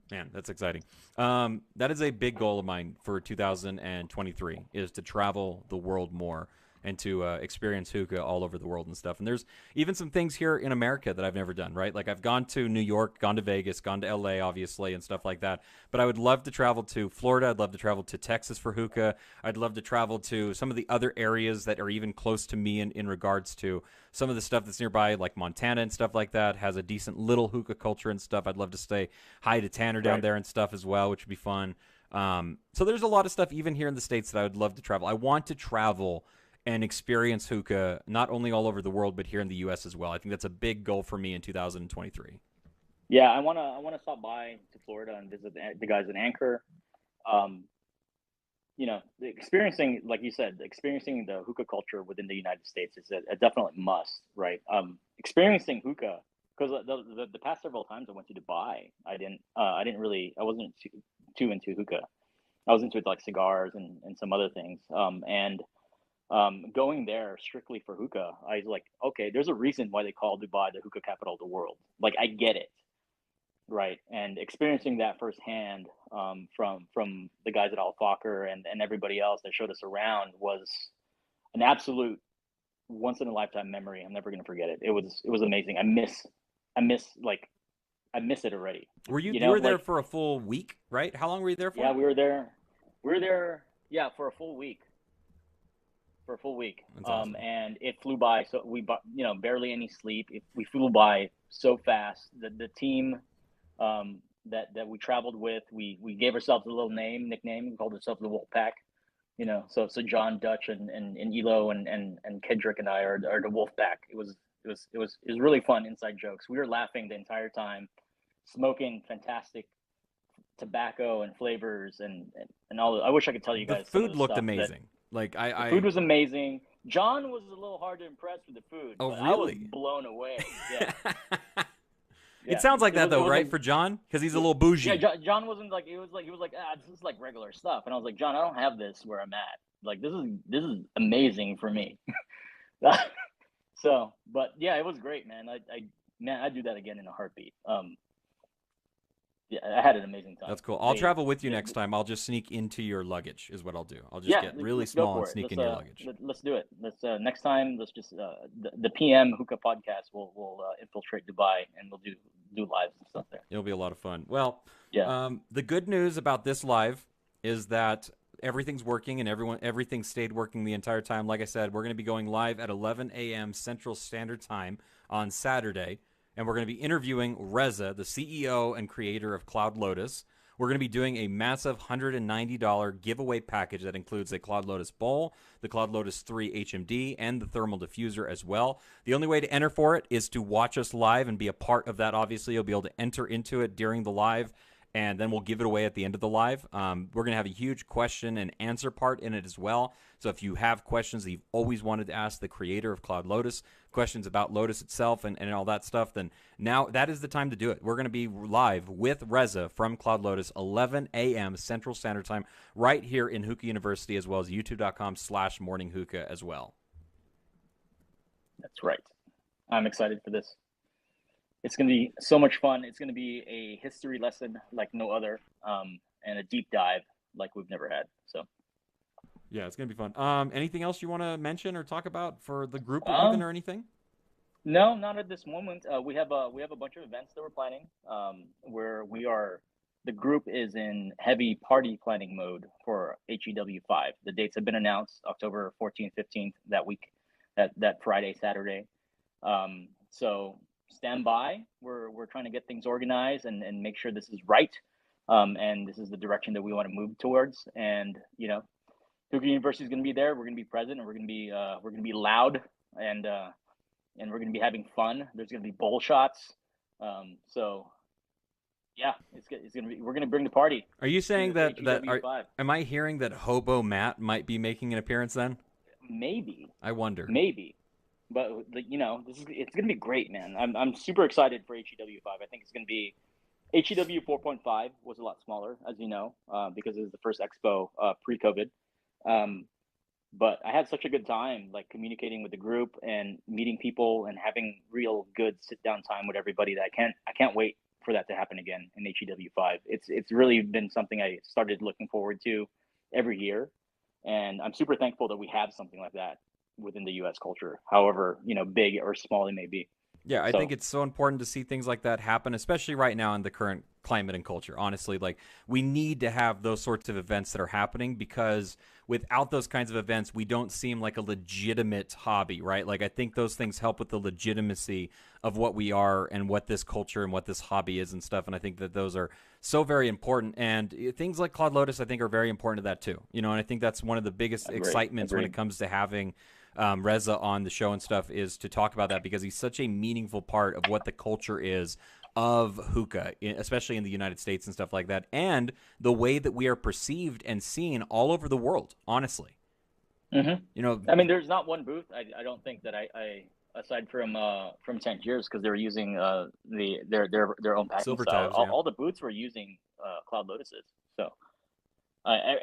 Man, that's exciting. That is a big goal of mine for 2023 is to travel the world more and to experience hookah all over the world and stuff. And there's even some things here in America that I've never done, right? Like I've gone to New York, gone to Vegas, gone to LA, obviously, and stuff like that. But I would love to travel to Florida. I'd love to travel to Texas for hookah. I'd love to travel to some of the other areas that are even close to me in regards to some of the stuff that's nearby, like Montana and stuff like that, has a decent little hookah culture and stuff. I'd love to stay hi to Tanner down Right. there and stuff as well, which would be fun. So there's a lot of stuff even here in the States that I would love to travel. I want to travel and experience hookah not only all over the world but here in the U.S. as well. I think that's a big goal for me in 2023. Yeah, I wanna stop by to Florida and visit the guys in Anchor. Um, experiencing, like you said, experiencing the hookah culture within the United States is a definite must, right? Experiencing hookah, because the past several times I went to Dubai, I wasn't too into hookah. I was into like cigars and some other things. And going there strictly for hookah, I was like, okay, there's a reason why they call Dubai the hookah capital of the world. Like, I get it, right? And experiencing that firsthand, from the guys at Al Fakr and everybody else that showed us around, was an absolute once in a lifetime memory. I'm never gonna forget it. It was amazing. I miss like I miss it already. You were there Like, for a full week, right? How long were you there yeah, for? we were there. We were there, yeah, for a full week. For a full week. That's awesome. And it flew by. So barely any sleep. We flew by so fast. The team, that we traveled with, we gave ourselves a little nickname. We called ourselves the Wolf Pack. So John, Dutch, and Elo and Kendrick and I are the Wolf Pack. It was really fun inside jokes. We were laughing the entire time, smoking fantastic tobacco and flavors and all. I wish I could tell you The guys some of food the looked stuff that. amazing. Like The I food was amazing. John was a little hard to impress with the food, Oh, but I was really? blown away. Yeah, It yeah. sounds like that It though, was right? like, For John, because he's a yeah, little yeah. bougie. John wasn't like, he was like, this is like regular stuff, and I was like, John, I don't have this where I'm at. Like, this is amazing for me. So, but yeah, it was great, man. Man, I'd do that again in a heartbeat. Yeah, I had an amazing time. That's cool. I'll travel with you next time. I'll just sneak into your luggage, is what I'll do. I'll just Yeah, get really let's go small and for it. sneak in your luggage. Let's do it. Let's next time. Let's just the PM Hookah podcast. We'll infiltrate Dubai and we'll do lives and stuff there. It'll be a lot of fun. Well, Yeah. the good news about this live is that everything's working and everything stayed working the entire time. Like I said, we're going to be going live at 11 a.m. Central Standard Time on Saturday, and we're going to be interviewing Reza, the CEO and creator of Cloud Lotus. We're going to be doing a massive $190 giveaway package that includes a Cloud Lotus bowl, the Cloud Lotus 3 HMD, and the thermal diffuser as well. The only way to enter for it is to watch us live and be a part of that. Obviously, you'll be able to enter into it during the live, and then we'll give it away at the end of the live. We're going to have a huge question and answer part in it as well. So if you have questions that you've always wanted to ask the creator of Cloud Lotus, questions about Lotus itself and all that stuff, then now that is the time to do it. We're going to be live with Reza from Cloud Lotus, 11 a.m. Central Standard Time, right here in Hookah University, as well as youtube.com/morninghookah as well. That's right. I'm excited for this. It's going to be so much fun. It's going to be a history lesson like no other, and a deep dive like we've never had. So, yeah, it's going to be fun. Anything else you want to mention or talk about for the group or even or anything? No, not at this moment. We have a bunch of events that we're planning, where the group is in heavy party planning mode for HEW5. The dates have been announced, October 14th, 15th, that week, that Friday, Saturday. So stand by. We're trying to get things organized and make sure this is right. And this is the direction that we want to move towards. And Hookah University is going to be there. We're going to be present, and we're going to be loud, and we're going to be having fun. There's going to be bowl shots. So yeah, it's going to be. We're going to bring the party. Are you saying am I hearing that Hobo Matt might be making an appearance then? Maybe. I wonder. Maybe. But it's going to be great, man. I'm super excited for HEW5. I think it's going to be. HEW 4.5 was a lot smaller, as you know, because it was the first expo pre-COVID. But I had such a good time, like communicating with the group and meeting people and having real good sit down time with everybody. That I can't wait for that to happen again in HEW5. It's really been something I started looking forward to every year, and I'm super thankful that we have something like that within the U.S. culture, however big or small it may be. Yeah, I think it's so important to see things like that happen, especially right now in the current climate and culture. Honestly, like we need to have those sorts of events that are happening, because without those kinds of events, we don't seem like a legitimate hobby, right? Like I think those things help with the legitimacy of what we are and what this culture and what this hobby is and stuff. And I think that those are so very important. And things like Cloud Lotus, I think, are very important to that too. And I think that's one of the biggest excitements when it comes to having Reza on the show and stuff, is to talk about that, because he's such a meaningful part of what the culture is of hookah, especially in the United States and stuff like that, and the way that we are perceived and seen all over the world, honestly. Mm-hmm. I mean, there's not one booth. I don't think that I aside from Tangiers, because they were using their own packing Silver style. Tabs, yeah. All the booths were using Cloud Lotuses. So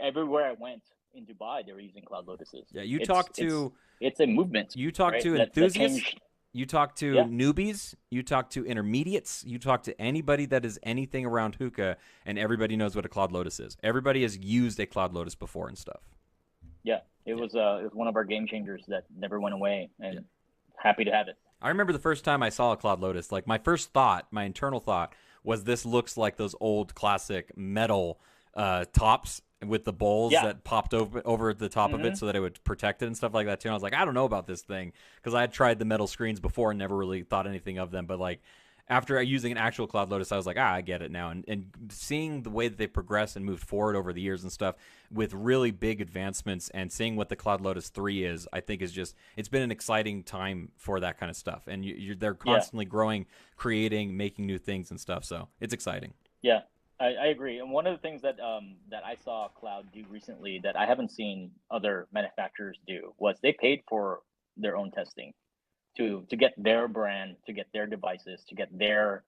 Everywhere I went in Dubai, they were using Cloud Lotuses. Yeah, you talk to it's a movement. You talk right? to that enthusiasts, changed. you talk to Yeah. newbies, you talk to intermediates, you talk to anybody that is anything around hookah, and everybody knows what a Cloud Lotus is. Everybody has used a Cloud Lotus before and stuff. Yeah, it was one of our game changers that never went away, and happy to have it. I remember the first time I saw a Cloud Lotus, like my first thought, my internal thought was this looks like those old classic metal tops with the bowls that popped over the top of it so that it would protect it and stuff like that too. And I was like, I don't know about this thing because I had tried the metal screens before and never really thought anything of them. But like after using an actual Cloud Lotus, I was like, I get it now. And seeing the way that they progressed and moved forward over the years and stuff with really big advancements and seeing what the Cloud Lotus 3 is, I think is just, it's been an exciting time for that kind of stuff. And they're constantly growing, creating, making new things and stuff. So it's exciting. Yeah. I agree, and one of the things that I saw Cloud do recently that I haven't seen other manufacturers do was they paid for their own testing to get their brand, to get their devices, to get their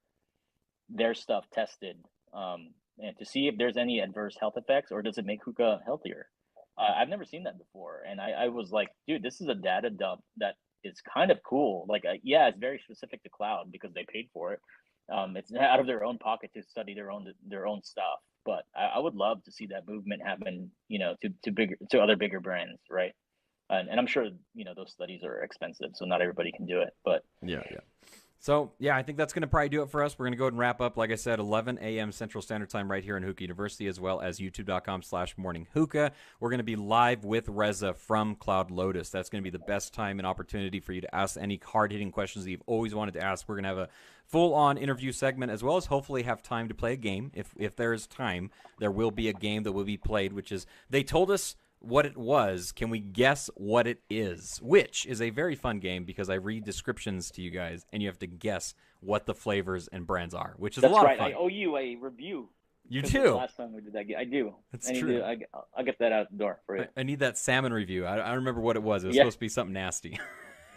stuff tested, and to see if there's any adverse health effects or does it make hookah healthier. I've never seen that before, and I was like, dude, this is a data dump that is kind of cool. Like, it's very specific to Cloud because they paid for it. It's out of their own pocket to study their own stuff, but I would love to see that movement happen, to other bigger brands, right? And I'm sure those studies are expensive, so not everybody can do it. But yeah. So, I think that's going to probably do it for us. We're going to go ahead and wrap up, like I said, 11 a.m. Central Standard Time right here in Hookah University, as well as youtube.com/morninghookah. We're going to be live with Reza from Cloud Lotus. That's going to be the best time and opportunity for you to ask any hard-hitting questions that you've always wanted to ask. We're going to have a full-on interview segment, as well as hopefully have time to play a game. If there is time, there will be a game that will be played, which is, they told us what it was. Can we guess what it is? Which is a very fun game because I read descriptions to you guys and you have to guess what the flavors and brands are, which is a lot of fun. I owe you a review. You do. Last time we did that, I do. That's true. I'll get that out the door for you. I need that salmon review. I don't remember what it was. It was supposed to be something nasty.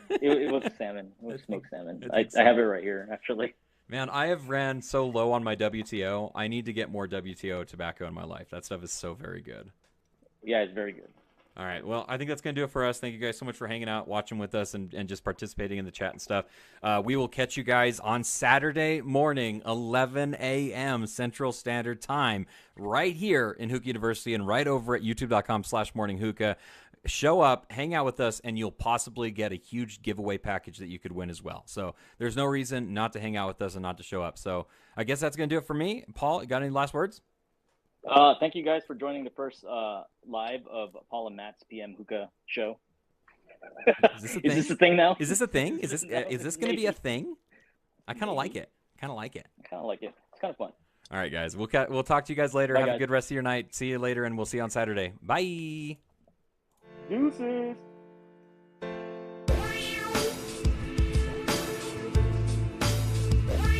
it was salmon. It was smoked salmon. I have it right here, actually. Man, I have ran so low on my WTO. I need to get more WTO tobacco in my life. That stuff is so very good. Yeah, it's very good. All right. Well, I think that's going to do it for us. Thank you guys so much for hanging out, watching with us, and just participating in the chat and stuff. We will catch you guys on Saturday morning, 11 a.m. Central Standard Time, right here in Hookah University and right over at youtube.com/morninghookah. Show up, hang out with us, and you'll possibly get a huge giveaway package that you could win as well. So there's no reason not to hang out with us and not to show up. So I guess that's going to do it for me. Paul, you got any last words? Thank you guys for joining the first live of Paul and Matt's PM Hookah show. Is this a thing? Is this a thing now? Is this a thing? Is this going to be a thing? I kind of like it. I kind of like it. It's kind of fun. All right, guys. We'll talk to you guys later. Bye, Have guys. a good rest of your night. See you later, and we'll see you on Saturday. Bye. Deuces.